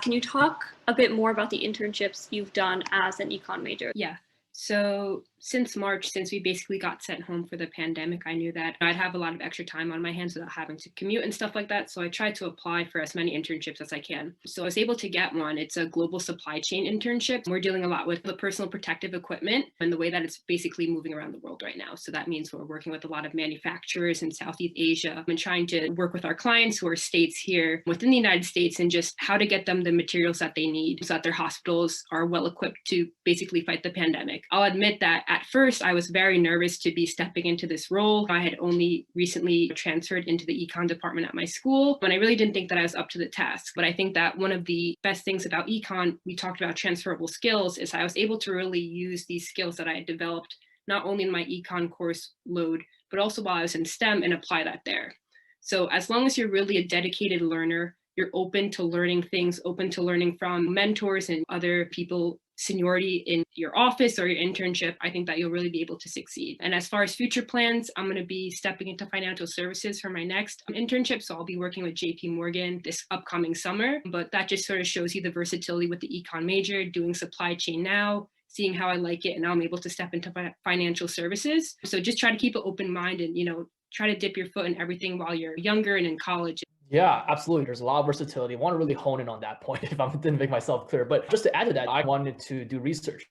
Can you talk a bit more about the internships you've done as an econ major? Yeah. So since March, since we basically got sent home for the pandemic, I knew that I'd have a lot of extra time on my hands without having to commute and stuff like that. So I tried to apply for as many internships as I can. So I was able to get one. It's a global supply chain internship. We're dealing a lot with the personal protective equipment and the way that it's basically moving around the world right now. So that means we're working with a lot of manufacturers in Southeast Asia and trying to work with our clients who are states here within the United States and just how to get them the materials that they need so that their hospitals are well equipped to basically fight the pandemic. I'll admit that at first I was very nervous to be stepping into this role. I had only recently transferred into the econ department at my school, and I really didn't think that I was up to the task. But I think that one of the best things about econ, we talked about transferable skills, is I was able to really use these skills that I had developed not only in my econ course load, but also while I was in STEM and apply that there. So as long as you're really a dedicated learner, you're open to learning things, open to learning from mentors and other people, seniority in your office or your internship, I think that you'll really be able to succeed. And as far as future plans, I'm going to be stepping into financial services for my next internship. So I'll be working with JP Morgan this upcoming summer. But that just sort of shows you the versatility with the econ major, doing supply chain now, seeing how I like it, and now I'm able to step into financial services. So just try to keep an open mind and, try to dip your foot in everything while you're younger and in college. Yeah, absolutely. There's a lot of versatility. I want to really hone in on that point if I didn't make myself clear. But just to add to that, I wanted to do research.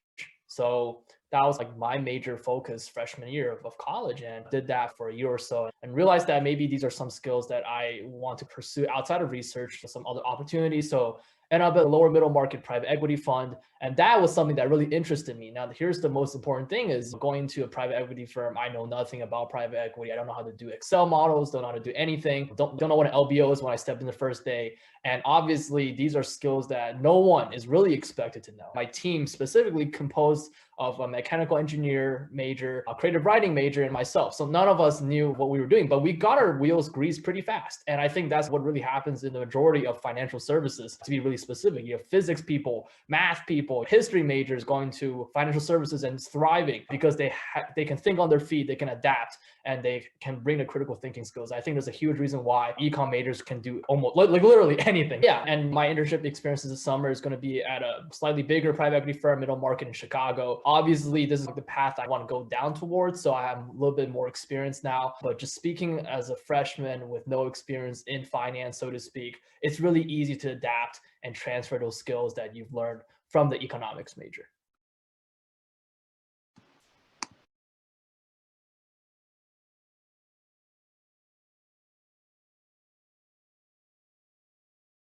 So that was like my major focus freshman year of college, and did that for a year or so and realized that maybe these are some skills that I want to pursue outside of research, some other opportunities. So ended up at a lower middle market private equity fund. And that was something that really interested me. Now, here's the most important thing is going to a private equity firm. I know nothing about private equity. I don't know how to do Excel models, don't know how to do anything. Don't know what an LBO is when I stepped in the first day. And obviously, these are skills that no one is really expected to know. My team specifically composed of a mechanical engineer major, a creative writing major, and myself. So none of us knew what we were doing, but we got our wheels greased pretty fast. And I think that's what really happens in the majority of financial services. To be really specific, you have physics people, math people, history majors going to financial services and thriving because they can think on their feet, they can adapt, and they can bring the critical thinking skills. I think there's a huge reason why econ majors can do almost like literally anything. Yeah, and my internship experiences this summer is going to be at a slightly bigger private equity firm, middle market in Chicago. Obviously, this is the path I want to go down towards, so I have a little bit more experience now. But just speaking as a freshman with no experience in finance, so to speak, it's really easy to adapt and transfer those skills that you've learned from the economics major.